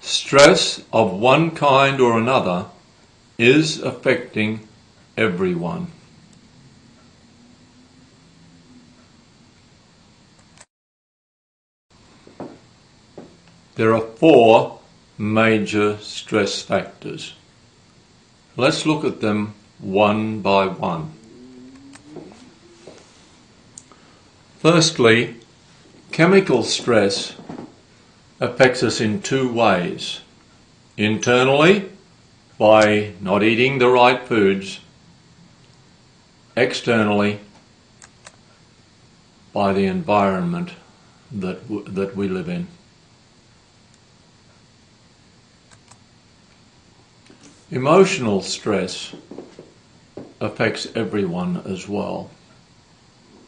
Stress of one kind or another is affecting everyone. There are 4 major stress factors. Let's look at them one by one. Firstly, chemical stress affects us in 2 ways. Internally, by not eating the right foods. Externally, by the environment that we live in. Emotional stress affects everyone as well.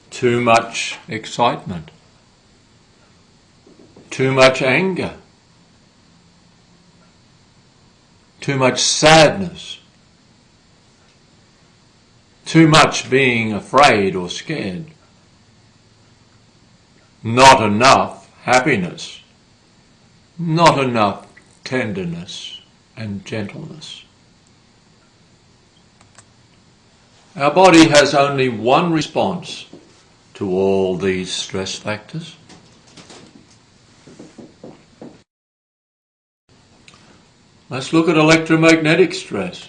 Too much excitement, too much anger, too much sadness, too much being afraid or scared, not enough happiness, not enough tenderness and gentleness. Our body has only one response to all these stress factors. Let's look at electromagnetic stress.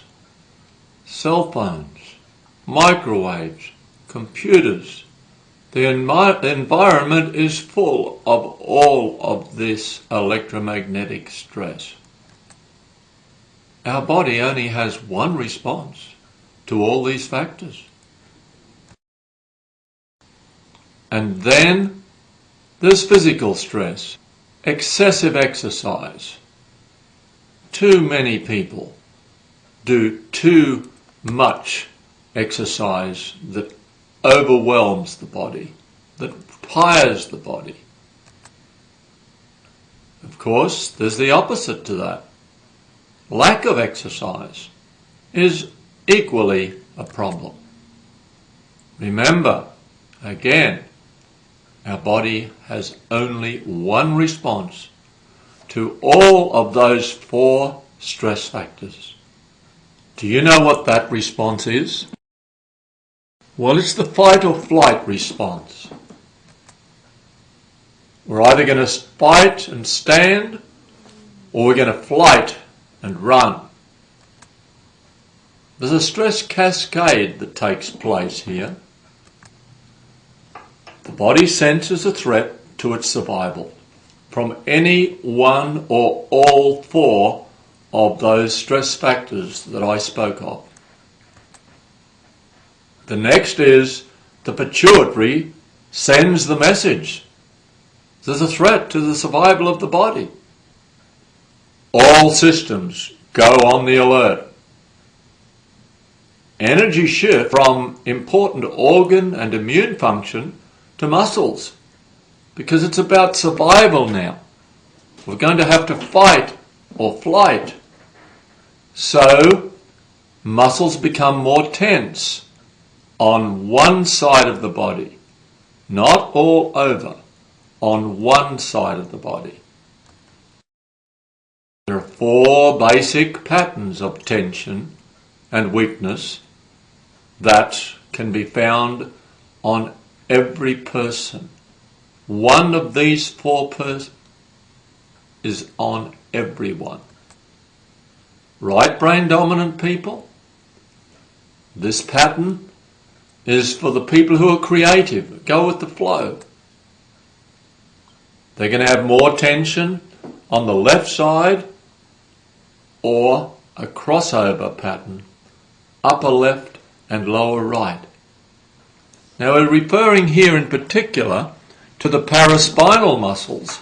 Cell phones, microwaves, computers. The environment is full of all of this electromagnetic stress. Our body only has one response to all these factors. And then there's physical stress, excessive exercise. Too many people do too much exercise that overwhelms the body, that tires the body. Of course, there's the opposite to that. Lack of exercise is equally a problem. Remember, again, our body has only one response to all of those 4 stress factors. Do you know what that response is? Well, it's the fight or flight response. We're either going to fight and stand, or we're going to flight and run. There's a stress cascade that takes place here. The body senses a threat to its survival from any one or all 4 of those stress factors that I spoke of. The next is the pituitary sends the message. There's a threat to the survival of the body. All systems go on the alert. Energy shift from important organ and immune function to muscles, because it's about survival now. We're going to have to fight or flight. So muscles become more tense on one side of the body, not all over, on one side of the body. There are 4 basic patterns of tension and weakness that can be found on every person. One of these 4 is on everyone. Right brain dominant people, this pattern is for the people who are creative, go with the flow. They're going to have more tension on the left side, or a crossover pattern, upper left and lower right. Now we're referring here in particular to the paraspinal muscles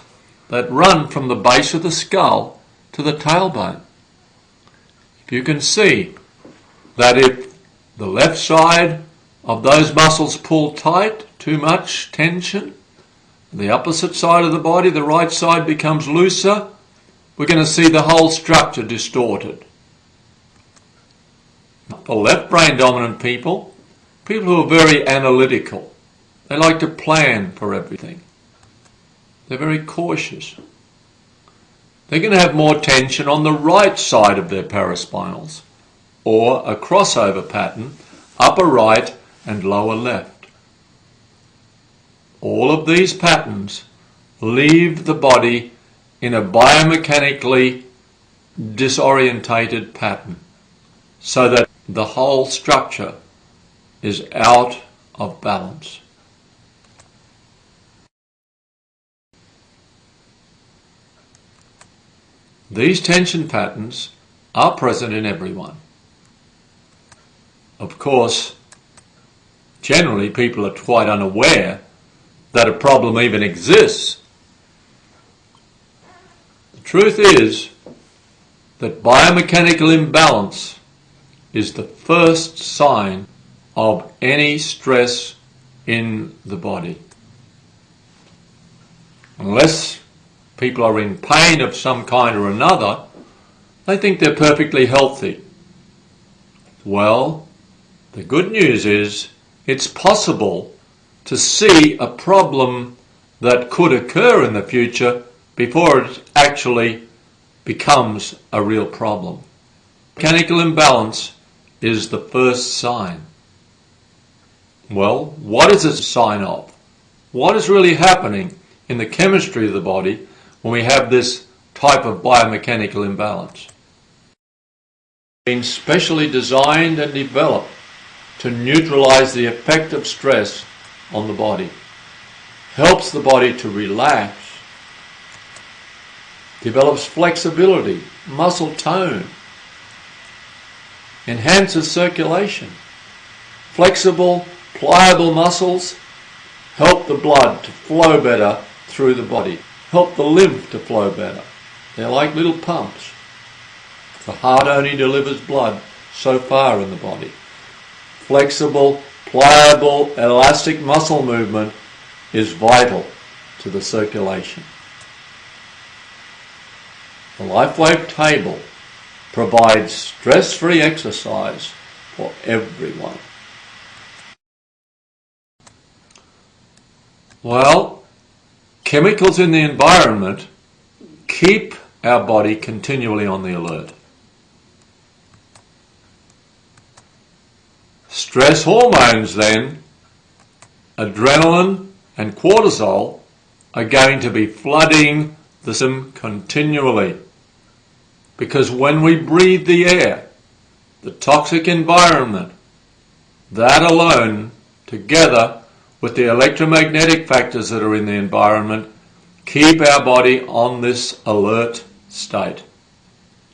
that run from the base of the skull to the tailbone. If you can see that if the left side of those muscles pull tight, too much tension, the opposite side of the body, the right side, becomes looser, we're going to see the whole structure distorted. For left brain dominant people who are very analytical, they like to plan for everything. They're very cautious. they're going to have more tension on the right side of their paraspinals, or a crossover pattern, upper right and lower left. All of these patterns leave the body in a biomechanically disorientated pattern, so that the whole structure is out of balance. These tension patterns are present in everyone. Of course, generally people are quite unaware that a problem even exists. The truth is that biomechanical imbalance is the first sign of any stress in the body. Unless people are in pain of some kind or another, they think they're perfectly healthy. Well, the good news is it's possible to see a problem that could occur in the future before it actually becomes a real problem. Mechanical imbalance is the first sign. Well, what is it a sign of? What is really happening in the chemistry of the body when we have this type of biomechanical imbalance? Been specially designed and developed to neutralize the effect of stress on the body, helps the body to relax, develops flexibility, muscle tone, enhances circulation. Flexible, pliable muscles help the blood to flow better through the body, help the lymph to flow better. They're like little pumps. The heart only delivers blood so far in the body. Flexible, pliable, elastic muscle movement is vital to the circulation. The LifeWave table provides stress-free exercise for everyone. Well, chemicals in the environment keep our body continually on the alert. Stress hormones then, adrenaline and cortisol, are going to be flooding the system continually. Because when we breathe the air, the toxic environment, that alone, together with the electromagnetic factors that are in the environment, keep our body on this alert state.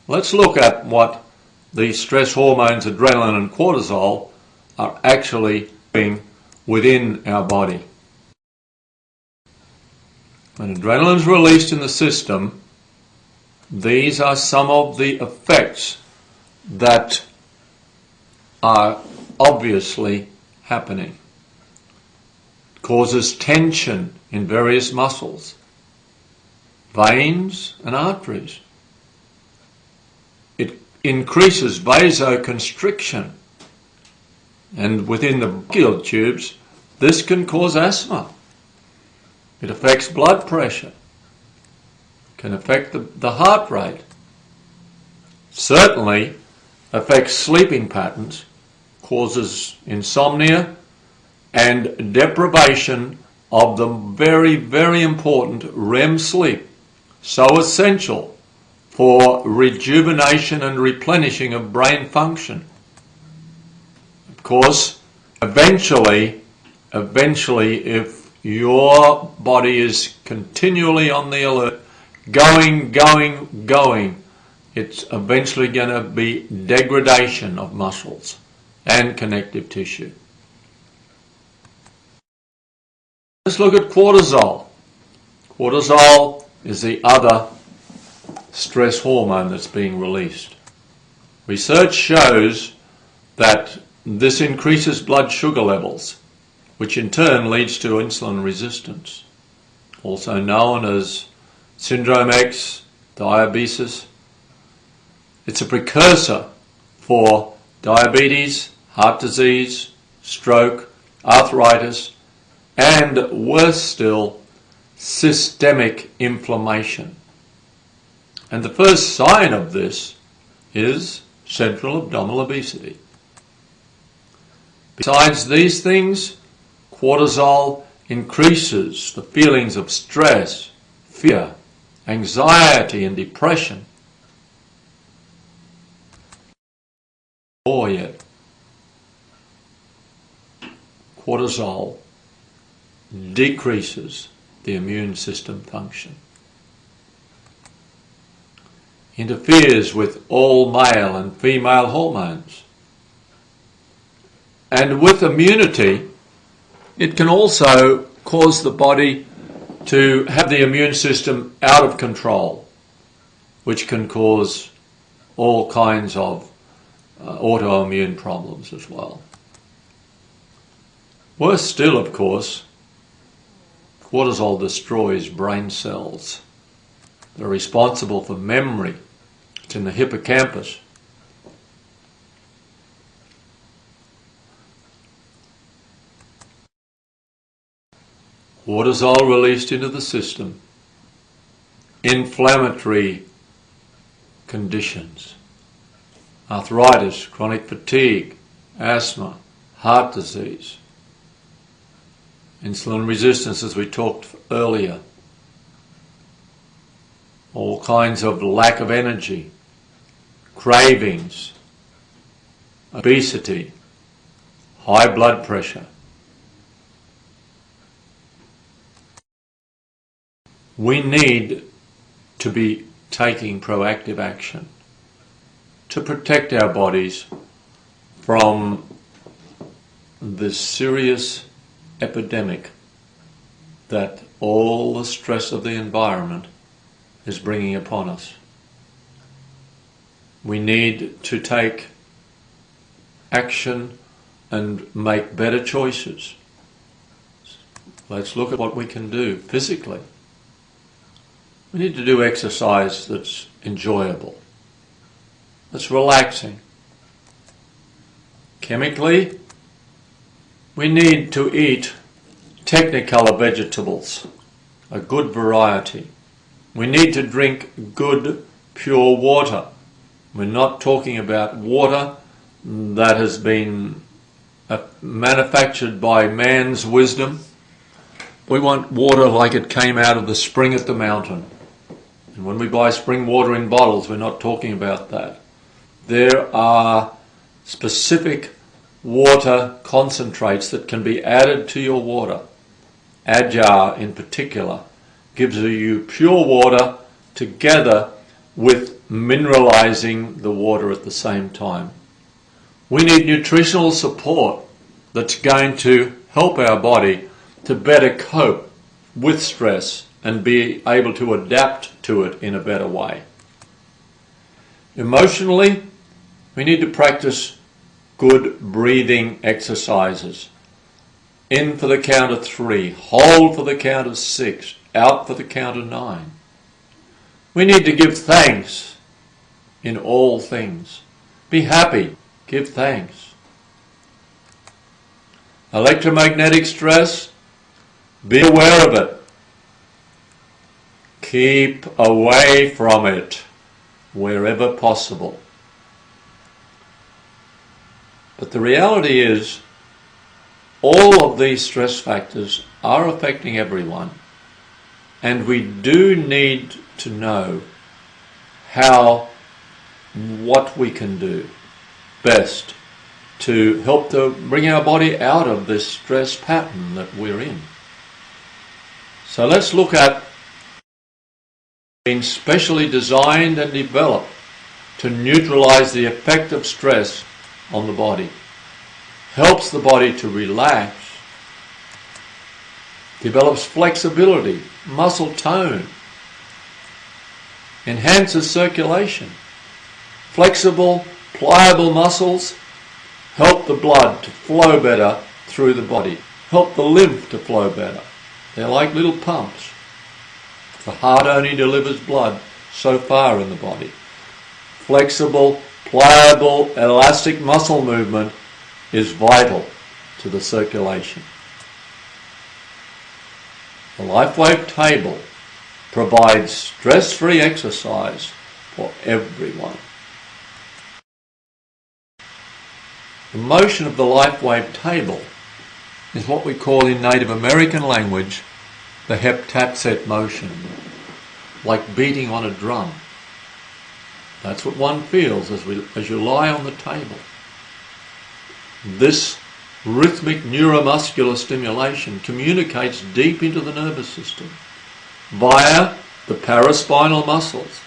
Let's look at what the stress hormones, adrenaline and cortisol, are actually doing within our body. When adrenaline is released in the system, these are some of the effects that are obviously happening. It causes tension in various muscles, veins and arteries. It increases vasoconstriction, and within the bronchial tubes, this can cause asthma. It affects blood pressure, can affect the heart rate, certainly affects sleeping patterns, causes insomnia and deprivation of the very, very important REM sleep, so essential for rejuvenation and replenishing of brain function. Of course, eventually, if your body is continually on the alert, going, it's eventually going to be degradation of muscles and connective tissue. Let's look at cortisol. Cortisol is the other stress hormone that's being released. Research shows that this increases blood sugar levels, which in turn leads to insulin resistance, also known as Syndrome X, diabetes. It's a precursor for diabetes, heart disease, stroke, arthritis, and worse still, systemic inflammation. And the first sign of this is central abdominal obesity. Besides these things, cortisol increases the feelings of stress, fear, anxiety and depression. Or yet, cortisol decreases the immune system function, interferes with all male and female hormones. And with immunity, it can also cause the body to have the immune system out of control, which can cause all kinds of autoimmune problems as well. Worse still, of course, cortisol destroys brain cells. They're responsible for memory. It's in the hippocampus. Cortisol released into the system, inflammatory conditions, arthritis, chronic fatigue, asthma, heart disease, insulin resistance, as we talked earlier, all kinds of lack of energy, cravings, obesity, high blood pressure. We need to be taking proactive action to protect our bodies from this serious epidemic that all the stress of the environment is bringing upon us. We need to take action and make better choices. Let's look at what we can do physically. We need to do exercise that's enjoyable, that's relaxing. Chemically, we need to eat technicolor vegetables, a good variety. We need to drink good, pure water. We're not talking about water that has been manufactured by man's wisdom. We want water like it came out of the spring at the mountain. And when we buy spring water in bottles, we're not talking about that. There are specific water concentrates that can be added to your water. Ajar in particular gives you pure water together with mineralizing the water at the same time. We need nutritional support that's going to help our body to better cope with stress and be able to adapt to it in a better way. Emotionally, we need to practice good breathing exercises. In for the count of 3, hold for the count of 6, out for the count of 9. We need to give thanks in all things. Be happy, give thanks. Electromagnetic stress, be aware of it. Keep away from it wherever possible. But the reality is, all of these stress factors are affecting everyone, and we do need to know what we can do best to help to bring our body out of this stress pattern that we're in. So let's look at being specially designed and developed to neutralize the effect of stress on the body. Helps the body to relax, develops flexibility, muscle tone, enhances circulation. Flexible, pliable muscles help the blood to flow better through the body, help the lymph to flow better. They're like little pumps. The heart only delivers blood so far in the body. Flexible, pliable, elastic muscle movement is vital to the circulation. The LifeWave table provides stress-free exercise for everyone. The motion of the life wave table is what we call in Native American language the heptatset motion, like beating on a drum. That's what one feels as you lie on the table. This rhythmic neuromuscular stimulation communicates deep into the nervous system via the paraspinal muscles.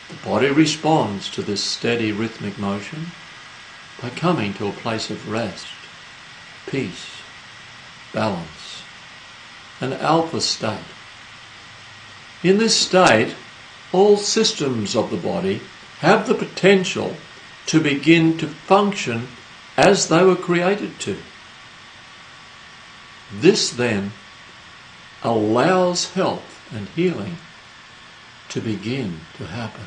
The body responds to this steady rhythmic motion by coming to a place of rest, peace, balance, an alpha state. In this state, all systems of the body have the potential to begin to function as they were created to. This then allows health and healing to begin to happen.